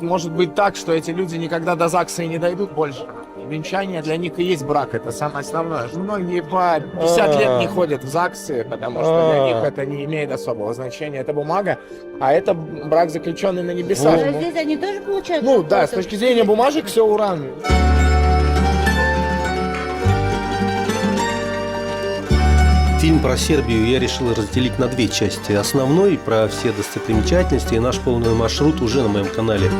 может быть так, что эти люди никогда до ЗАГСа и не дойдут больше. И венчание для них и есть брак, это самое основное. Многие по 50 лет не ходят в ЗАГСы, потому что для них это не имеет особого значения. Это бумага, а это брак, заключенный на небесах. А здесь они тоже получают? Ну да, с точки зрения бумажек все ура. Фильм про Сербию я решил разделить на две части. Основной про все достопримечательности и наш полный маршрут уже на моем канале.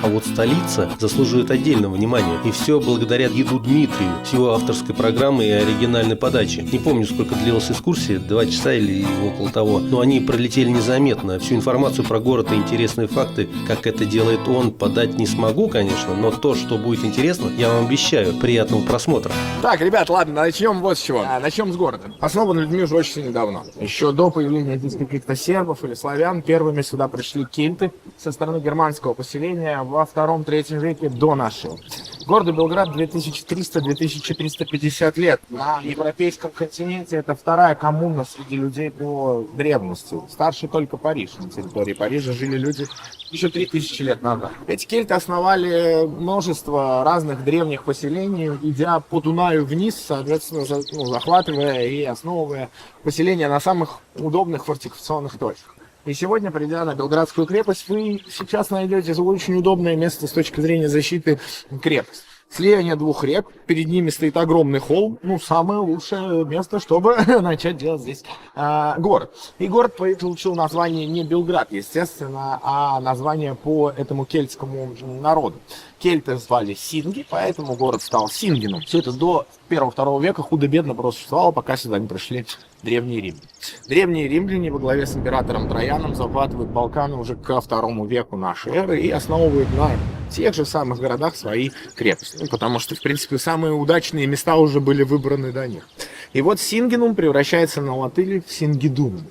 А вот столица заслуживает отдельного внимания. И все благодаря гиду Дмитрию с его авторской программой и оригинальной подачей. Не помню, сколько длилась экскурсия, 2 часа или около того. Но они пролетели незаметно. Всю информацию про город и интересные факты, как это делает он, подать не смогу, конечно. Но то, что будет интересно, я вам обещаю. Приятного просмотра. Так, ребят, ладно, начнем вот с чего. Начнем с города. Основан людьми уже очень недавно. Еще до появления здесь каких-то сербов или славян, первыми сюда пришли кельты со стороны германского поселения во 2-3 веке до нашего. Городу Белград 2300-2350 лет. На европейском континенте это вторая коммуна среди людей по древности. Старше только Париж. На территории Парижа жили люди еще 3000 лет назад. Эти кельты основали множество разных древних поселений, идя по Дунаю вниз, соответственно, захватывая и основывая поселения на самых удобных фортификационных точках. И сегодня, придя на Белградскую крепость, вы сейчас найдете очень удобное место с точки зрения защиты крепости. Слияние двух рек, перед ними стоит огромный холм, самое лучшее место, чтобы начать делать здесь город. И город получил название не Белград, естественно, а название по этому кельтскому народу. Кельты звали Синги, поэтому город стал Сингином. Все это до 1-2 века худо-бедно просто существовало, пока сюда не пришли древние римляне. Древние римляне во главе с императором Трояном захватывают Балканы уже ко 2 веку нашей эры и основывают на тех же самых городах свои крепости. Потому что, в принципе, самые удачные места уже были выбраны до них. И вот Сингинум превращается на латыни в Сингидунум.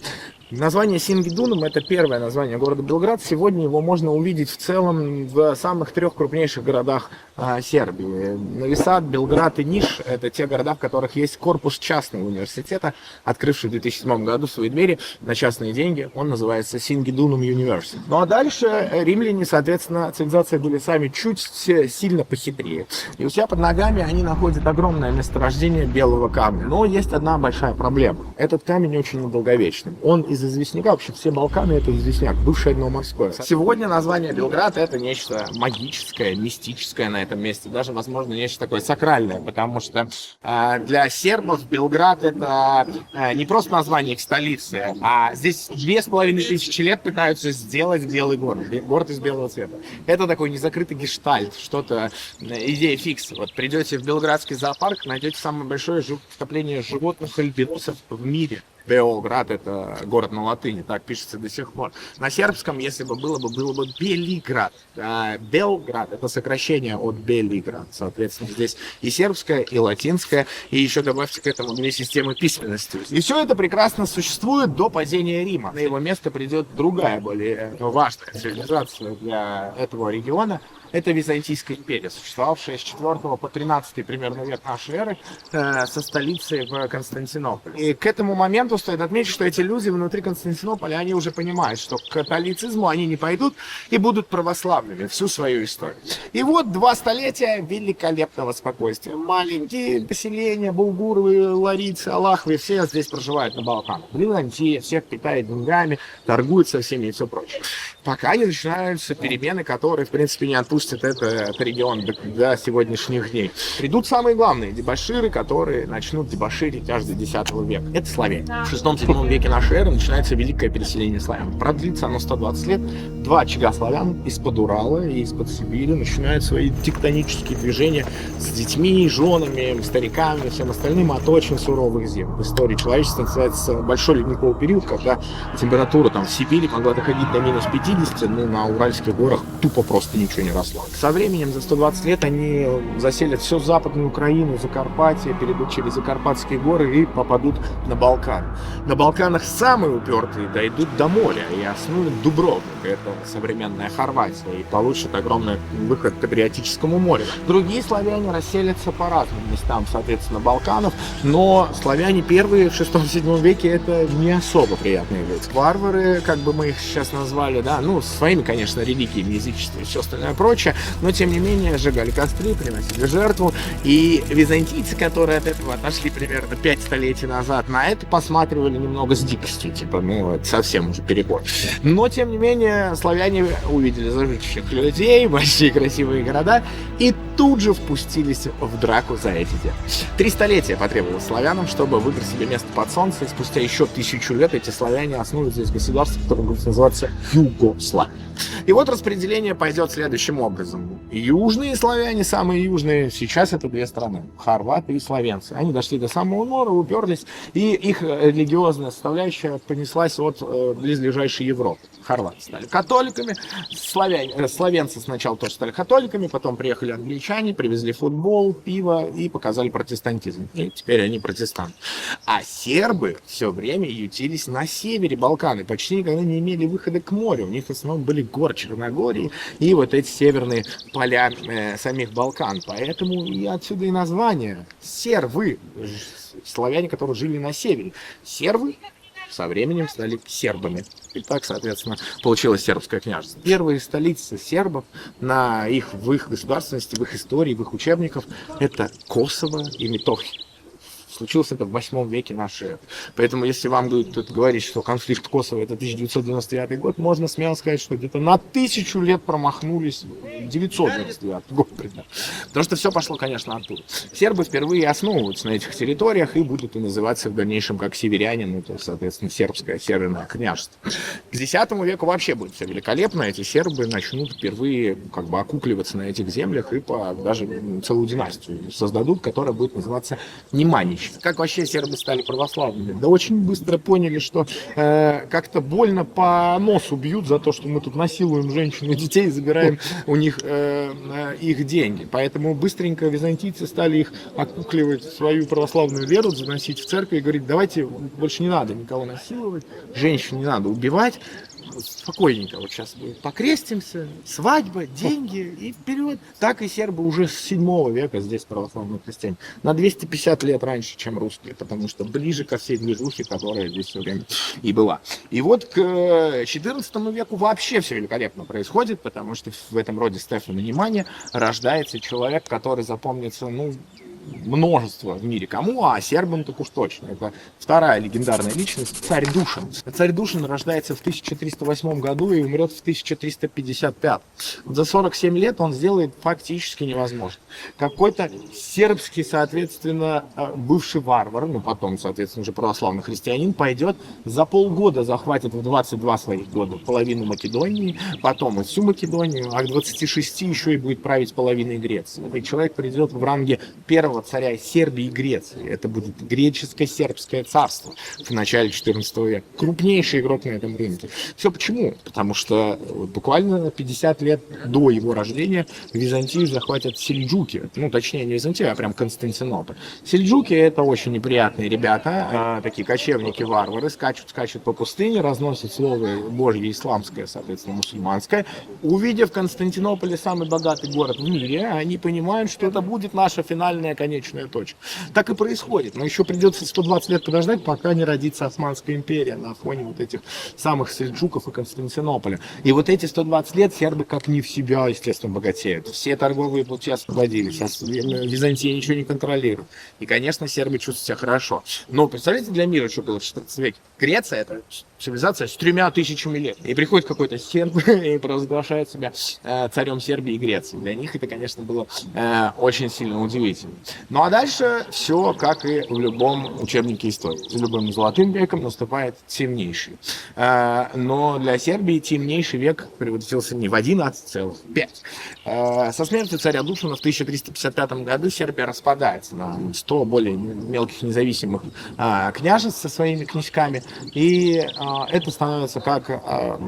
Название Сингидунум — это первое название города Белград. Сегодня его можно увидеть в целом в самых 3 крупнейших городах Сербии. Нови Сад, Белград и Ниш — это те города, в которых есть корпус частного университета, открывший в 2007 году свои двери на частные деньги. Он называется Сингидунум University. Ну а дальше римляне, соответственно, цивилизации были сами чуть сильно похитрее. И у себя под ногами они находят огромное месторождение белого камня. Но есть одна большая проблема. Этот камень очень недолговечный. Он из известняка, вообще все Балканы — это известняк, бывшее дно морское. Сегодня название Белград — это нечто магическое, мистическое на этом месте, даже, возможно, нечто такое сакральное, потому что для сербов Белград — это не просто название их столицы, а здесь 2500 лет пытаются сделать белый город, город из белого цвета. Это такой незакрытый гештальт, что-то, идея фикс. Вот придете в Белградский зоопарк, найдете самое большое скопление животных альбиносов в мире. Белград — это город на латыни, так пишется до сих пор. На сербском, если бы было бы Белиград. Белград — это сокращение от Белиград. Соответственно, здесь и сербское, и латинское, и еще добавьте к этому 2 системы письменности. И все это прекрасно существует до падения Рима. На его место придет другая, более важная цивилизация для этого региона. Это Византийская империя, существовавшая с 4 по 13 примерно век нашей эры, со столицей в Константинополе. И к этому моменту стоит отметить, что эти люди внутри Константинополя, они уже понимают, что к католицизму они не пойдут и будут православными всю свою историю. И вот 2 столетия великолепного спокойствия. Маленькие поселения, булгуры, ларийцы, алахвы, все здесь проживают на Балканах. Византия всех питает деньгами, торгует со всеми и все прочее. пока не начинаются перемены, которые, в принципе, не отпустят этот регион до сегодняшних дней. Придут самые главные дебоширы, которые начнут дебоширить аж до X века. Это славяне. В 6-7 веке нашей эры начинается великое переселение славян. Продлится оно 120 лет. Два очага славян из-под Урала и из-под Сибири начинают свои тектонические движения с детьми, женами, стариками, всем остальным от очень суровых зим. В истории человечества называется большой ледниковый период, когда температура там в Сибири могла доходить до минус 50, но на Уральских горах тупо просто ничего не росло. Со временем, за 120 лет, они заселят всю Западную Украину, Закарпатье, перейдут через Закарпатские горы и попадут на Балкан. На Балканах самые упертые дойдут до моря и основают Дубровник, это современная Хорватия, и получат огромный выход к Адриатическому морю. Другие славяне расселятся по разным местам, соответственно, Балканов, но славяне первые в 6-7 веке это не особо приятные люди. Варвары, как бы мы их сейчас назвали, да, ну, своими, конечно, религиями, язычеством и все остальное прочее, но, тем не менее, сжигали костры, приносили жертву, и византийцы, которые от этого отошли примерно 5 столетий назад, на это посматривали немного с дикостью, типа, ну, это совсем уже перебор. Но, тем не менее, славяне увидели зажиточных людей, большие красивые города, и тут же впустились в драку за эти земли. 3 столетия потребовалось славянам, чтобы выбрать себе место под солнце, и спустя еще 1000 лет эти славяне основывают здесь государство, которое будет называться Югославия. И вот распределение пойдет следующим образом. Южные славяне, самые южные, сейчас это 2 страны, хорваты и словенцы. Они дошли до самого моря, уперлись, и их религиозная составляющая понеслась от близлежащей Европы. Хорваты стали католиками, словенцы сначала тоже стали католиками, потом приехали англичане, привезли футбол, пиво и показали протестантизм. И теперь они протестанты. А сербы все время ютились на севере Балканы, почти никогда не имели выхода к морю. У них в основном были горы Черногории и вот эти северные поля самих Балкан. Поэтому и отсюда и название сервы, славяне, которые жили на севере. Сервы со временем стали сербами. И так, соответственно, получилось сербское княжество. Первые столицы сербов в их государственности, в их истории, в их учебниках это Косово и Метохия. Случилось это в 8 веке нашей эры. Поэтому, если вам будет кто-то говорить, что конфликт Косово это 1999 год, можно смело сказать, что где-то на 1000 лет промахнулись, 999 год примерно. Потому что все пошло, конечно, оттуда. Сербы впервые основываются на этих территориях и будут и называться в дальнейшем как северяне, ну, то есть, соответственно, сербское северное княжество. К X веку вообще будет все великолепно. Эти сербы начнут впервые как бы окукливаться на этих землях и даже целую династию создадут, которая будет называться Неманич. Как вообще сербы стали православными? Да очень быстро поняли, что как-то больно по носу бьют за то, что мы тут насилуем женщин и детей, забираем у них их деньги. Поэтому быстренько византийцы стали их окукливать в свою православную веру, заносить в церковь и говорить: давайте больше не надо никого насиловать, женщин не надо убивать. Спокойненько, вот сейчас покрестимся, свадьба, деньги и вперед. Так и сербы уже с 7 века здесь православные христиане. На 250 лет раньше, чем русские, потому что ближе ко всей движухе, которая здесь все время и была. И вот к 14 веку вообще все великолепно происходит, потому что в этом роде Стефана Немания рождается человек, который запомнится, множество в мире кому, а сербам так уж точно. Это вторая легендарная личность, царь Душан. Царь Душан рождается в 1308 году и умрет в 1355. За 47 лет он сделает фактически невозможно. Какой-то сербский, соответственно, бывший варвар, потом, соответственно, уже православный христианин, пойдет за полгода захватит в 22 своих года половину Македонии, потом и всю Македонию, а к 26 еще и будет править половиной Греции. Этот человек придет в ранге первого царя Сербии и Греции. Это будет греческо-сербское царство в начале 14 века. Крупнейший игрок на этом рынке. Все почему? Потому что буквально 50 лет до его рождения Византию захватят сельджуки. Точнее, не Византию, а прям Константинополь. Сельджуки — это очень неприятные ребята, такие кочевники-варвары, скачут по пустыне, разносят слово божье исламское, соответственно, мусульманское. Увидев Константинополь, самый богатый город в мире, они понимают, что это будет наша финальная конечная точка. Так и происходит. Но еще придется 120 лет подождать, пока не родится Османская империя на фоне вот этих самых сельджуков и Константинополя. И вот эти 120 лет сербы как не в себя, естественно, богатеют. Все торговые пути освободились. Византия ничего не контролирует. И, конечно, сербы чувствуют себя хорошо. Но представляете, для мира что было в 16 веке? Греция — это цивилизация с 3000 лет. И приходит какой-то серб и провозглашает себя царем Сербии и Греции. Для них это, конечно, было очень сильно удивительно. Ну а дальше все, как и в любом учебнике истории. За любым золотым веком наступает темнейший. Но для Сербии темнейший век превратился не в 1, а в целых 5. Со смертью царя Душана в 1355 году Сербия распадается на 100 более мелких независимых княжеств со своими князьками. И это становится как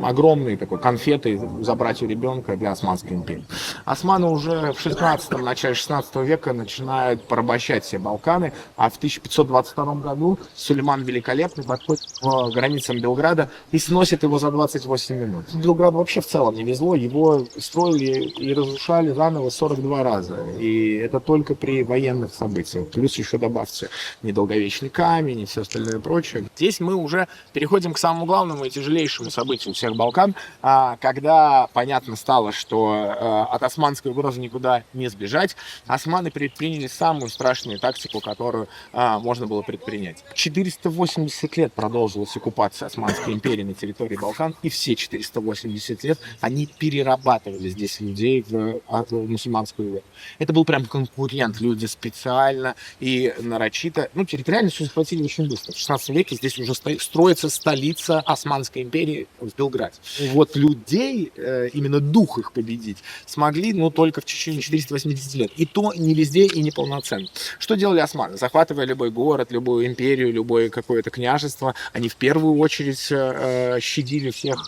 огромной такой конфетой забрать у ребенка для Османской империи. Османы уже в 16-м, начале 16 века начинают порабощать все Балканы, а в 1522 году Сулейман Великолепный подходит к границам Белграда и сносит его за 28 минут. Белграду вообще в целом не везло, его строили и разрушали заново 42 раза. И это только при военных событиях. Плюс еще добавьте недолговечный камень и все остальное прочее. Здесь мы уже переходим к самому главному и тяжелейшему событию всех Балкан, когда понятно стало, что от османской угрозы никуда не сбежать, османы предприняли самую страшную тактику, которую можно было предпринять. 480 лет продолжилась оккупация Османской империи на территории Балкан, и все 480 лет они перерабатывали здесь людей в мусульманскую веру. Это был прям конкурент, люди специально и нарочито, территориально все захватили очень быстро. В 16 веке здесь уже строится столица Османской империи в Белграде. Вот людей, именно дух их победить, смогли, только в течение 480 лет. И то не везде и не полноценно. Что делали османы? Захватывая любой город, любую империю, любое какое-то княжество, они в первую очередь щадили всех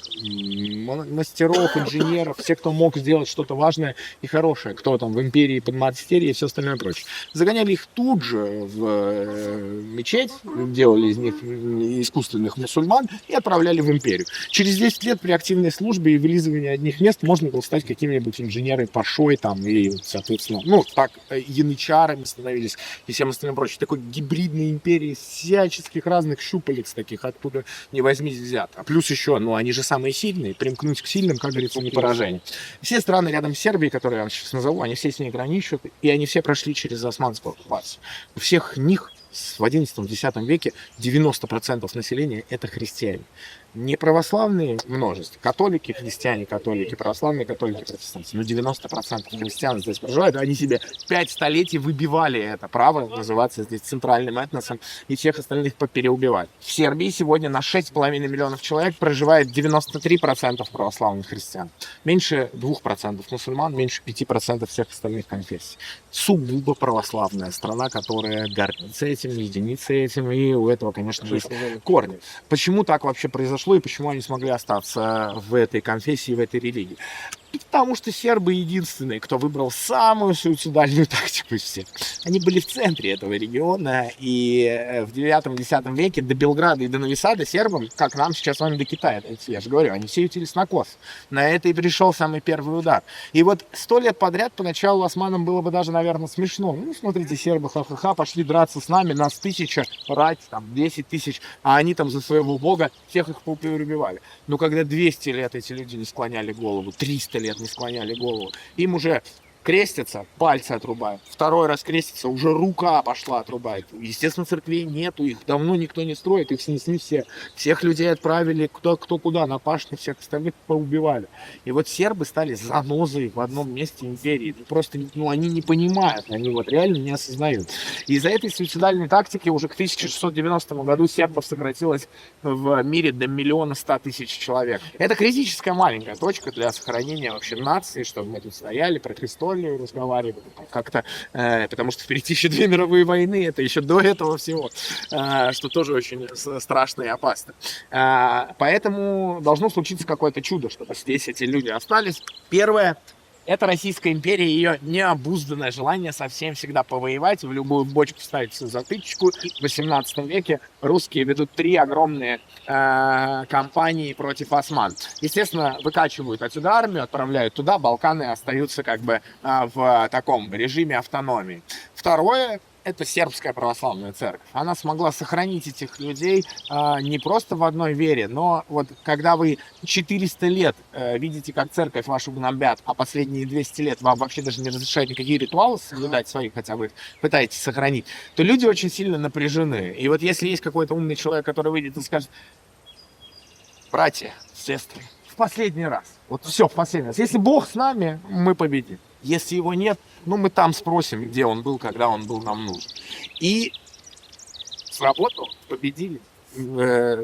мастеров, инженеров, всех, кто мог сделать что-то важное и хорошее, кто там в империи, подмастерье и все остальное прочее. Загоняли их тут же в мечеть, делали из них искусственных мусульман и отправляли в империю. Через 10 лет при активной службе и вылизывании одних мест можно было стать каким-нибудь инженером пашой там и, соответственно, янычарами становились и всем остальным прочим. Такой гибридной империи всяческих разных щупалец таких, откуда не возьмись взят. А плюс еще, они же самые сильные, примкнуть к сильным, как говорится, не поражение. Все страны рядом с Сербией, которые я вам сейчас назову, они все с ней граничат, и они все прошли через османскую оккупацию. У всех них в XI-X веке 90% населения это христиане. Не православные множество, католики, христиане, католики, православные, католики, протестанты. 90% христиан здесь проживают, они себе 5 столетий выбивали это право называться здесь центральным этносом и всех остальных попереубивали. В Сербии сегодня на 6,5 миллионов человек проживает 93% православных христиан. Меньше 2% мусульман, меньше 5% всех остальных конфессий. Сугубо православная страна, которая гордится этим, единится этим, и у этого, конечно, есть корни. Почему так вообще произошло? И почему они смогли остаться в этой конфессии, в этой религии? Потому что сербы единственные, кто выбрал самую суицидальную тактику из всех. Они были в центре этого региона, и в 9-10 веке до Белграда и до Нови Сада сербам, как нам сейчас с вами до Китая, я же говорю, они все ютились на кос. На это и пришел самый первый удар. И вот 100 лет подряд поначалу османам было бы даже, наверное, смешно. Смотрите, сербы, ха-ха-ха, пошли драться с нами, нас 1000, рать, 10 тысяч, а они там за своего бога всех их поубивали. Но когда 200 лет эти люди не склоняли голову, 300 лет не склоняли голову, им уже крестятся, пальцы отрубают. Второй раз крестится, уже рука пошла отрубает. Естественно, церквей нету, их давно никто не строит, их снесли все. Всех людей отправили кто куда, на пашни, всех остальных поубивали. И вот сербы стали занозой в одном месте империи. Просто, они не понимают, они реально не осознают. И из-за этой суицидальной тактики уже к 1690 году сербов сократилось в мире до 1 100 000 человек. Это критическая маленькая точка для сохранения вообще нации, чтобы мы тут стояли, про Христа разговаривали как-то, потому что впереди еще 2 мировые войны, это еще до этого всего, что тоже очень страшно и опасно. Поэтому должно случиться какое-то чудо, чтобы здесь эти люди остались. Первое — это Российская империя, ее необузданное желание совсем всегда повоевать, в любую бочку ставить затычку. В 18 веке русские ведут 3 огромные кампании против осман. Естественно, выкачивают отсюда армию, отправляют туда, Балканы остаются в таком режиме автономии. Второе — это сербская православная церковь. Она смогла сохранить этих людей не просто в одной вере, но когда вы 400 лет видите, как церковь вашу гнобят, а последние 200 лет вам вообще даже не разрешают никакие ритуалы соблюдать свои, хотя вы пытаетесь сохранить, то люди очень сильно напряжены. И если есть какой-то умный человек, который выйдет и скажет: братья, сестры, в последний раз. Вот все, в последний раз. Если Бог с нами, мы победим. Если его нет, ну мы там спросим, где он был, когда он был нам нужен. И сработало, победили.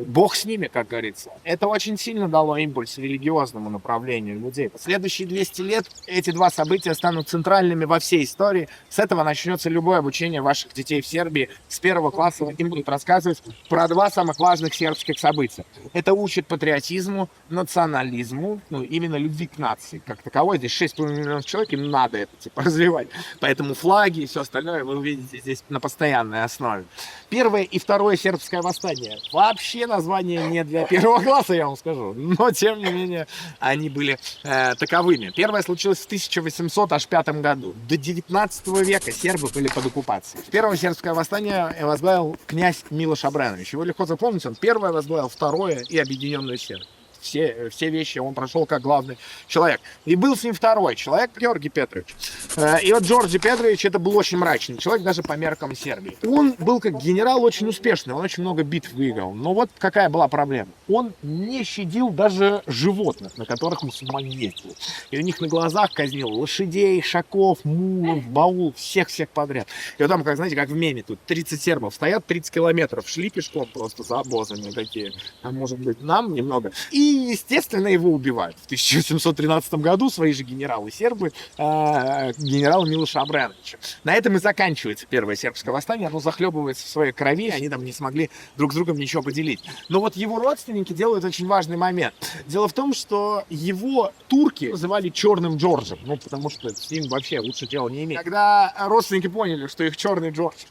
Бог с ними, как говорится. Это очень сильно дало импульс религиозному направлению людей. В следующие 200 лет эти два события станут центральными во всей истории. С этого начнется любое обучение ваших детей в Сербии. С 1 класса им будут рассказывать про два самых важных сербских события. Это учит патриотизму, национализму, ну, именно любви к нации. Как таковой, здесь 6,5 миллионов человек, им надо это развивать. Поэтому флаги и все остальное вы увидите здесь на постоянной основе. Первое и второе сербское восстание. Вообще название не для 1 класса, я вам скажу, но тем не менее они были таковыми. Первое случилось в 1805 году. До 19 века сербы были под оккупацией. Первое сербское восстание возглавил князь Милош Абренович. Его легко запомнить, он первое возглавил, второе и объединенную Сербию. Все вещи он прошел как главный человек. И был с ним второй человек, Георгий Петрович. И вот Джорджи Петрович, это был очень мрачный человек, даже по меркам Сербии. Он был как генерал очень успешный, он очень много битв выиграл. Но вот какая была проблема. Он не щадил даже животных, на которых мусульмане ездили. И у них на глазах казнил лошадей, шаков, мулов, баул, всех подряд. И вот там, как знаете, как в меме, тут 30 сербов стоят, 30 километров, шли пешком просто за обозами такие. А может быть нам немного. И естественно, его убивают. В 1713 году свои же генералы сербы, генерала Милоша Абреновича. На этом и заканчивается первое сербское восстание. Оно захлебывается в своей крови, они там не смогли друг с другом ничего поделить. Но вот его родственники делают очень важный момент. Дело в том, что его турки называли Черным Джорджем, ну, потому что с ним вообще лучше дела не иметь. Когда родственники поняли, что их Черный Джордж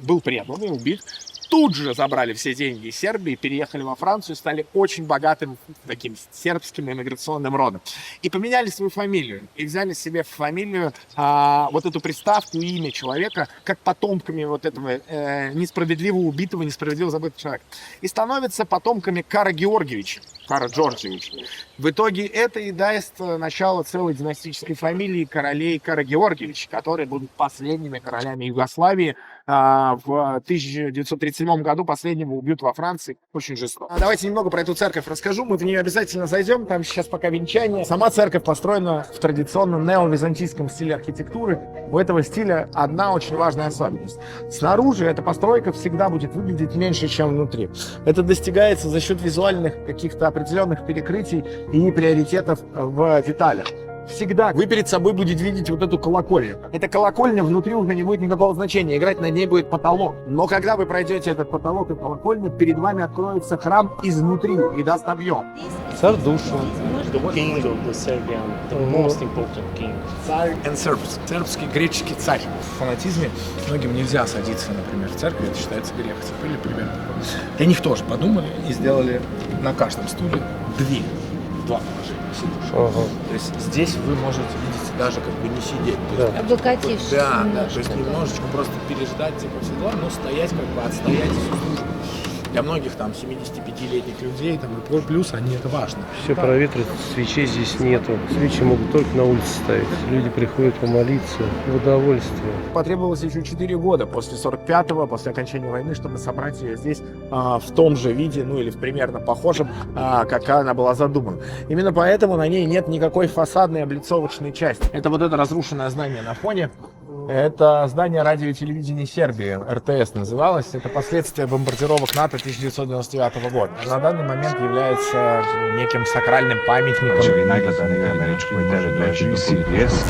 был предан и убит, тут же забрали все деньги из Сербии, переехали во Францию, стали очень богатым таким сербским иммиграционным родом. И поменяли свою фамилию. И взяли себе в фамилию вот эту приставку, имя человека, как потомками вот этого несправедливо убитого, несправедливо забытого человека. И становятся потомками Кара Георгиевича, Кара Джорджевича. В итоге это и даст начало целой династической фамилии королей Кара Георгиевича, которые будут последними королями Югославии. В 1937 году последнего убьют во Франции. Очень жестоко. Давайте немного про эту церковь расскажу. Мы в нее обязательно зайдем. Там сейчас пока венчание. Сама церковь построена в традиционном неовизантийском стиле архитектуры. У этого стиля одна очень важная особенность. Снаружи эта постройка всегда будет выглядеть меньше, чем внутри. Это достигается за счет визуальных каких-то определенных перекрытий и приоритетов в деталях. Всегда вы перед собой будете видеть вот эту колокольню. Эта колокольня внутри уже не будет никакого значения, играть на ней будет потолок. Но когда вы пройдете этот потолок и колокольню, перед вами откроется храм изнутри и даст объем. Сардуша. King of the Serbian, the most important king. Царь and Serbs. Сербский, греческий царь. В фанатизме многим нельзя садиться, например, в церковь, это считается грех. Были примерно. Для них тоже подумали и сделали на каждом стуле два положения. Ага. То есть здесь вы можете, видите, даже как бы не сидеть. Да. Облокотившись Да, немножко. то есть немножечко просто переждать типа все дела, но стоять как бы, отстоять и служить. Для многих там 75-летних людей там и плюс они это важно. Все проветрит, свечей здесь нету. Свечи могут только на улице ставить. Люди приходят помолиться в удовольствие. Потребовалось еще 4 года после 45-го, после окончания войны, чтобы собрать ее здесь в том же виде, ну или в примерно похожем, как она была задумана. Именно поэтому на ней нет никакой фасадной облицовочной части. Это вот это разрушенное здание на фоне. Это здание радио и телевидения Сербии, РТС называлось. Это последствия бомбардировок НАТО 1999 года. На данный момент является неким сакральным памятником. Najgledaniji američkoj televiziji CBS.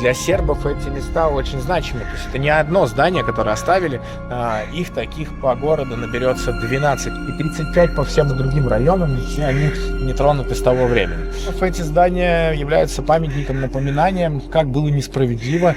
для сербов эти места очень значимы. То есть это не одно здание, которое оставили, их таких по городу наберется 12 и 35 по всем другим районам, и все они не тронуты с того времени. Эти здания являются памятником, напоминанием, как было несправедливо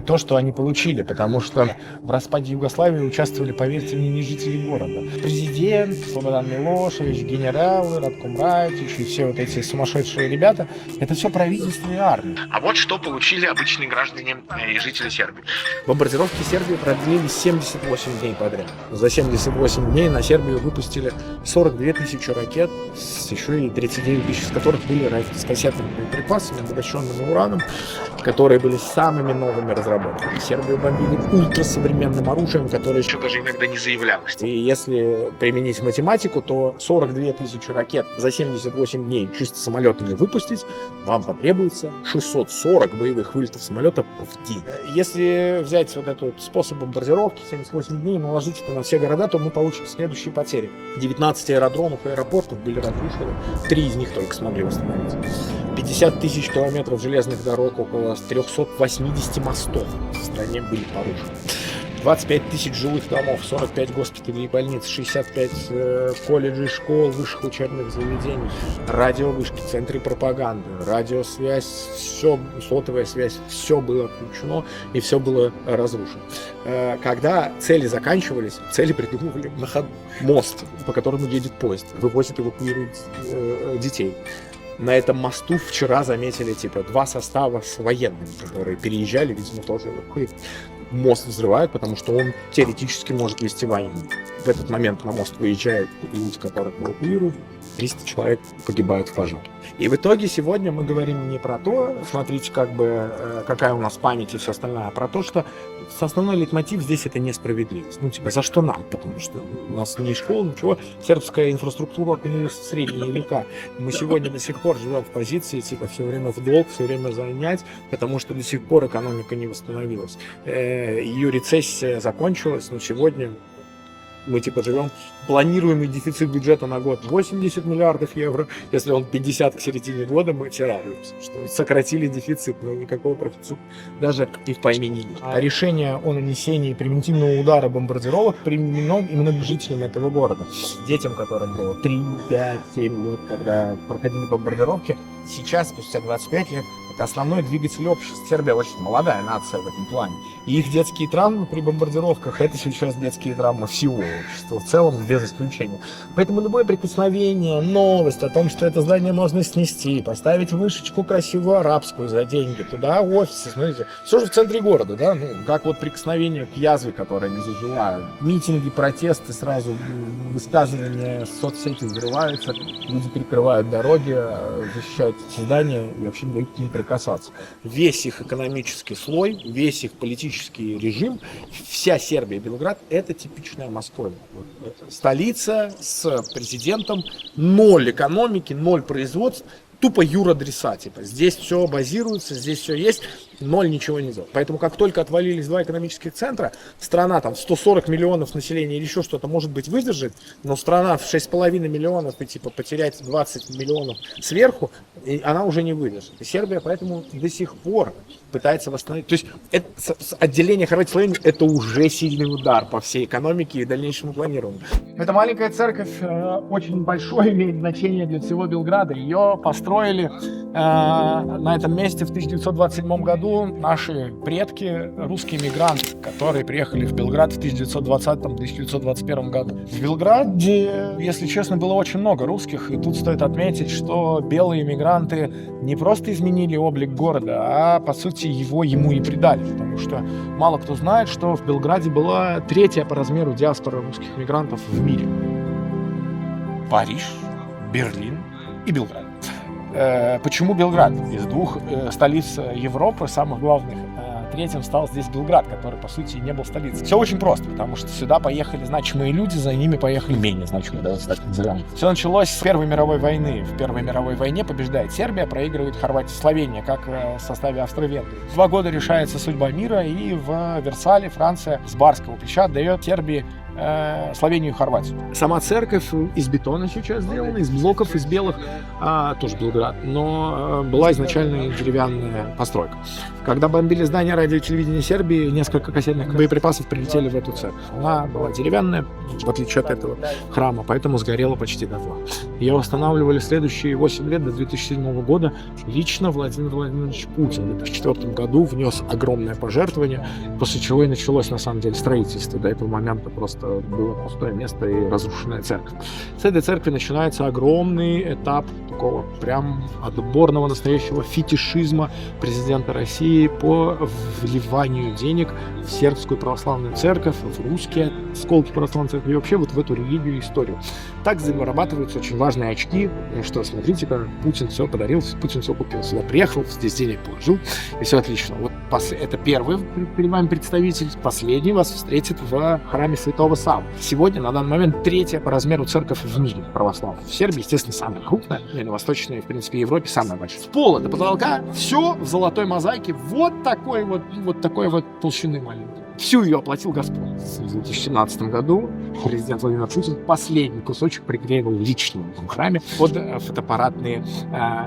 то, что они получили, потому что в распаде Югославии участвовали, поверьте мне, не жители города. Президент, Слободан Милошевич, генералы, Ратком Раитич и все вот эти сумасшедшие ребята, это все правительство и армия. А вот что получили обычные граждане и жители Сербии. Бомбардировки Сербии продлились 78 дней подряд. За 78 дней на Сербию выпустили 42 тысячи ракет, еще и 39 тысяч из которых были с кассетными боеприпасами, обогащенными ураном, которые были самыми новыми разработками. Сербию бомбили ультрасовременным оружием, которое еще даже иногда не заявлялось. И если применить математику, то 42 тысячи ракет за 78 дней чисто самолетами выпустить, вам потребуется 640 боевых вылетов самолета в день. Если взять вот этот способ бомбардировки, 78 дней, наложить это на все города, то мы получим следующие потери. 19 аэродромов и аэропортов были разрушены, 3 из них только смогли восстановить. 50 тысяч километров железных дорог, около 380 мостов в стране были порушены. 25 тысяч жилых домов, 45 госпиталей и больниц, 65 колледжей, школ, высших учебных заведений, радиовышки, центры пропаганды, радиосвязь, все, сотовая связь, все было отключено и все было разрушено. Когда цели заканчивались, цели придумывали на ходу. Мост, по которому едет поезд, вывозит, эвакуирует детей. На этом мосту вчера заметили 2 состава с военными, которые переезжали, видимо, тоже эвакуировали. Мост взрывают, потому что он теоретически может вести войну. В этот момент на мост выезжают люди, которых эвакуируют, 300 человек погибают в пожаре. И в итоге сегодня мы говорим не про то, смотрите, какая у нас память и все остальное, а про то, что основной лейтмотив здесь это несправедливость. За что нам? Потому что у нас не школа, ничего. Сербская инфраструктура окунулась в средние века. Мы сегодня до сих пор живем в позиции, все время в долг, все время занять, потому что до сих пор экономика не восстановилась. Ее рецессия закончилась, но сегодня мы живем, планируемый дефицит бюджета на год 80 миллиардов евро. Если он 50 к середине года, мы все радуемся, что сократили дефицит, но никакого профицита даже и в помине нет. А решение о нанесении превентивного удара бомбардировок применено именно к жителям этого города. Детям, которым было 3, 5, 7 лет, когда проходили бомбардировки, сейчас, спустя 25 лет, это основной двигатель общества. Сербия очень молодая нация в этом плане. И их детские травмы при бомбардировках — это сейчас детские травмы всего общества, в целом, без исключения. Поэтому любое прикосновение, новость о том, что это здание можно снести, поставить вышечку красивую арабскую за деньги, туда офисы, смотрите, все же в центре города, да, как прикосновение к язве, которая не зажила. Митинги, протесты, сразу высказывания, соцсети взрываются, люди перекрывают дороги, защищают эти здания и вообще дают к ним прикасаться. Весь их экономический слой, весь их политический режим, вся Сербия, Белград — это типичная Москва. Столица с президентом, 0 экономики, 0 производств, тупо юрадреса. Здесь все базируется, здесь все есть, 0 ничего не делает. Поэтому как только отвалились 2 экономических центра, страна 140 миллионов населения или еще что-то, может быть, выдержит, но страна в 6,5 миллионов и потерять 20 миллионов сверху, и она уже не выдержит. И Сербия поэтому до сих пор пытается восстановить. То есть отделение Хорватии и Словении — это уже сильный удар по всей экономике и дальнейшему планированию. Эта маленькая церковь очень большое имеет значение для всего Белграда. Ее построили на этом месте в 1927 году наши предки, русские мигранты, которые приехали в Белград в 1920-1921 году. В Белграде, если честно, было очень много русских, и тут стоит отметить, что белые мигранты не просто изменили облик города, а по сути ему и придали, потому что мало кто знает, что в Белграде была 3-я по размеру диаспора русских мигрантов в мире. Париж, Берлин и Белград. Почему Белград? Из 2 столиц Европы, самых главных, 3-м стал здесь Белград, который, по сути, не был столицей. Все очень просто, потому что сюда поехали значимые люди, за ними поехали менее значимые, давайте так назовем. Все началось с Первой мировой войны. В Первой мировой войне побеждает Сербия, проигрывает Хорватия, Словения, как в составе Австро-Венгрии. 2 года решается судьба мира, и в Версале Франция с барского плеча отдает Сербии Словению и Хорватию. Сама церковь из бетона сейчас сделана, из блоков, из белых, тоже Белград, но была изначально деревянная постройка. Когда бомбили здание радио и телевидения Сербии, несколько кассетных боеприпасов прилетели в эту церковь. Она была деревянная, в отличие от этого храма, поэтому сгорела почти дотла. Ее восстанавливали следующие 8 лет, до 2007 года. Лично Владимир Владимирович Путин в 2004 году внес огромное пожертвование, после чего и началось, на самом деле, строительство. До этого момента просто было пустое место и разрушенная церковь. С этой церкви начинается огромный этап такого прям отборного настоящего фетишизма президента России по вливанию денег в сербскую православную церковь, в русские осколки православной церкви и вообще вот в эту религию и историю. Так зарабатываются очень важные очки, что, смотрите-ка, Путин все подарил, Путин все купил. Сюда приехал, здесь денег положил, и все отлично. Вот это первый перед вами представитель, последний вас встретит в храме Святого Саввы. Сегодня, на данный момент, третья по размеру церковь в мире православная. В Сербии, естественно, самая крупная, и на Восточной, в принципе, Европе самая большая. С пола до потолка все в золотой мозаике, вот такой вот толщины маленькой. Всю ее оплатил Газпром. В 2017 году президент Владимир Путин последний кусочек приклеивал лично в этом храме под фотоаппаратные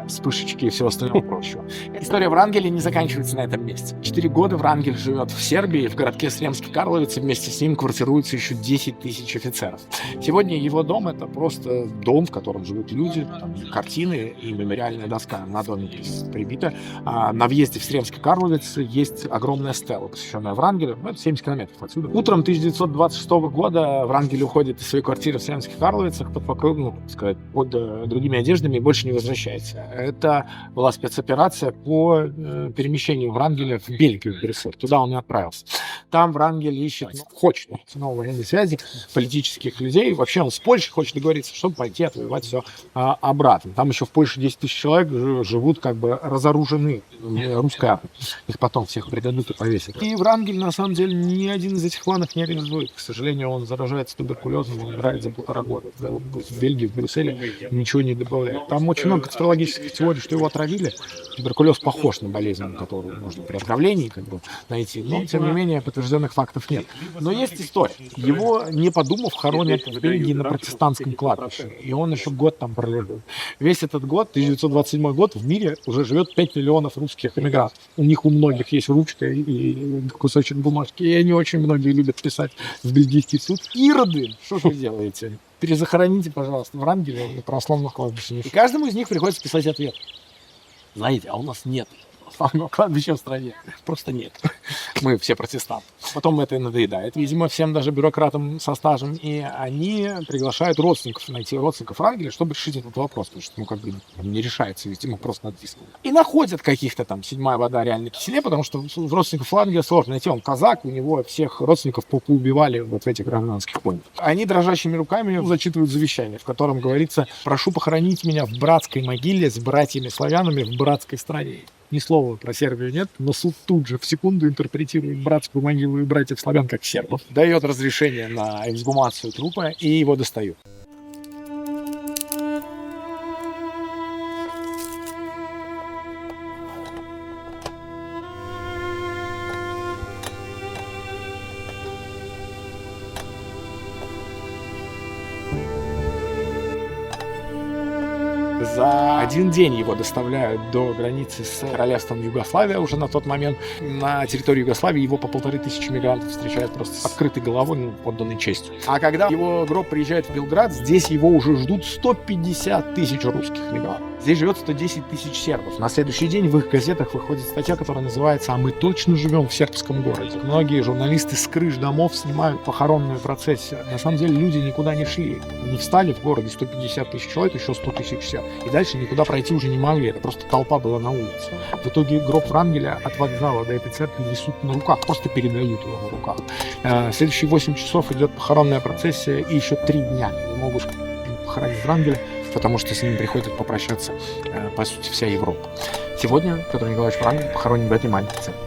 вспышечки и всего остального прочего. История Врангеля не заканчивается на этом месте. 4 года Врангель живет в Сербии, в городке Сремский Карловец, и вместе с ним квартируется еще 10 тысяч офицеров. Сегодня его дом — это просто дом, в котором живут люди, там картины и мемориальная доска на доме прибита. На въезде в Сремский Карловец есть огромная стела, посвященная Врангелю. 70 километров отсюда. Утром 1926 года Врангель уходит из своей квартиры в Сремских Карловицах под другими одеждами и больше не возвращается. Это была спецоперация по перемещению Врангеля в Бельгию, в Брюссель. Туда он и отправился. Там Врангель хочет новые военные связи, политических людей. Вообще он с Польшей хочет договориться, чтобы пойти отвоевать все обратно. Там еще в Польше 10 тысяч человек живут как бы разоружены русской армией. Их потом всех предадут и повесят. И Врангель, на самом деле, ни один из этих планов не реализует. К сожалению, он заражается туберкулезом и умирает за 1,5 года. В Бельгии, в Брюсселе ничего не добавляет. Там очень много конспирологических теорий, что его отравили. Туберкулез похож на болезнь, которую можно при отравлении найти. Но, тем не менее, подтвержденных фактов нет. Но есть история. Его, не подумав, хоронят в Бельгии на протестантском кладбище. И он еще год там пролежит. Весь этот год, 1927 год, в мире уже живет 5 миллионов русских эмигрантов. У них у многих есть ручка и кусочек бумажки. И они очень многие любят писать в бельгийский суд. Ироды, что же вы делаете? Перезахороните, пожалуйста, Врангеля на православном кладбище. И каждому из них приходится писать ответ. Знаете, а у нас нет православного кладбища в стране. Просто нет. Мы все протестанты. Потом это надоедает. Видимо, всем даже бюрократам со стажем. И они приглашают родственников, найти родственников Врангеля, чтобы решить этот вопрос. Потому что, не решается, ведь ему просто надписано. И находят каких-то там седьмая вода реально киселе, потому что родственников Врангеля сложно найти. Он казак, у него всех родственников поубивали вот в этих гражданских войнах. Они дрожащими руками зачитывают завещание, в котором говорится: прошу похоронить меня в братской могиле с братьями-славянами в братской стране. Ни слова про Сербию нет, но суд тут же в секунду интерпретирует братскую могилу и братьев-славян как сербов. Дает разрешение на эксгумацию трупа, и его достают. За один день его доставляют до границы с королевством Югославия уже на тот момент. На территории Югославии его по 1500 мигрантов встречают просто с открытой головой, подданной честью. А когда его гроб приезжает в Белград, здесь его уже ждут 150 тысяч русских мигрантов. Здесь живет 110 тысяч сербов. На следующий день в их газетах выходит статья, которая называется «А мы точно живем в сербском городе». Многие журналисты с крыш домов снимают похоронную процессию. На самом деле люди никуда не шли. Не встали в городе 150 тысяч человек, еще 100 тысяч серб. И дальше никуда пройти уже не могли. Это просто толпа была на улице. В итоге гроб Врангеля от вокзала до этой церкви несут на руках. Просто передают его в руках. Следующие 8 часов идет похоронная процессия. И еще 3 дня не могут похоронить Врангеля, потому что с ним приходит попрощаться, по сути, вся Европа. Сегодня Петр Николаевич Врангель похоронен в этой маленькой церкви.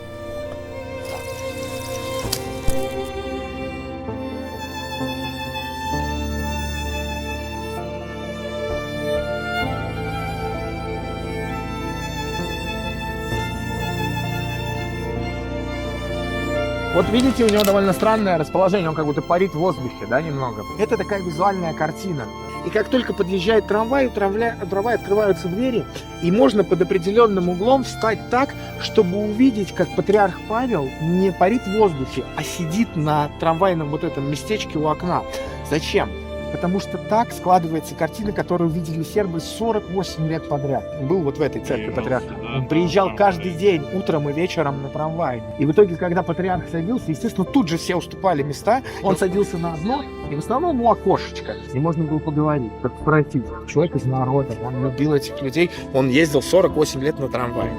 Вот видите, у него довольно странное расположение, он как будто парит в воздухе, да, немного. Это такая визуальная картина. И как только подъезжает трамвай, у трамвая открываются двери, и можно под определенным углом встать так, чтобы увидеть, как патриарх Павел не парит в воздухе, а сидит на трамвайном вот этом местечке у окна. Зачем? Потому что так складывается картина, которую видели сербы 48 лет подряд. Он был вот в этой церкви патриарха. Он приезжал каждый день, утром и вечером на трамвай. И в итоге, когда патриарх садился, естественно, тут же все уступали места. Он садился на одно, и в основном у окошечка. И можно было поговорить, как спросить. Человек из народа, он любил этих людей. Он ездил 48 лет на трамвае.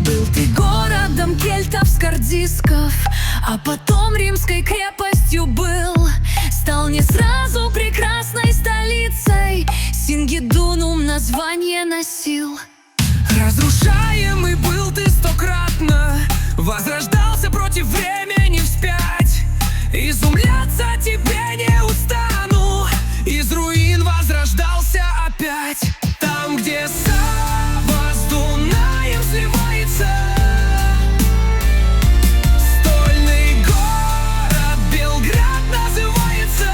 Был ты городом кельтов, скардисков, а потом римской крепостью был. Стал не сразу прекрасной столицей, Сингидунум название носил. Разрушаемый был ты стократно, возрождался против времени вспять. Изумляться тебе не устану, из руин возрождался опять. Там, где Сава с Дунаем сливается, стольный город Белград называется.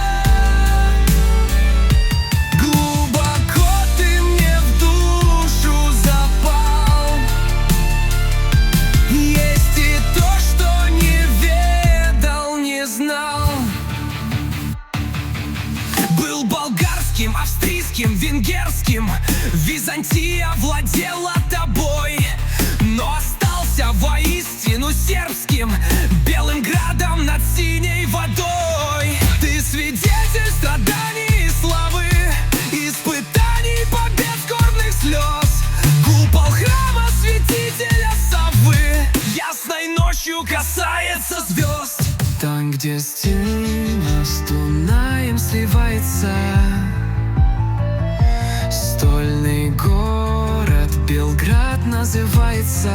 Глубоко ты мне в душу запал. Есть и то, что не ведал, не знал. Был болгарским, австрийским, венгерским, Византия владела тобой, но остался воистину сербским, белым градом над синей водой. Ты свидетель страданий и славы, испытаний, побед, скорбных слез. Купол храма святителя Саввы ясной ночью касается звезд. Там, где стена с Дунаем сливается, стольный город Белград называется.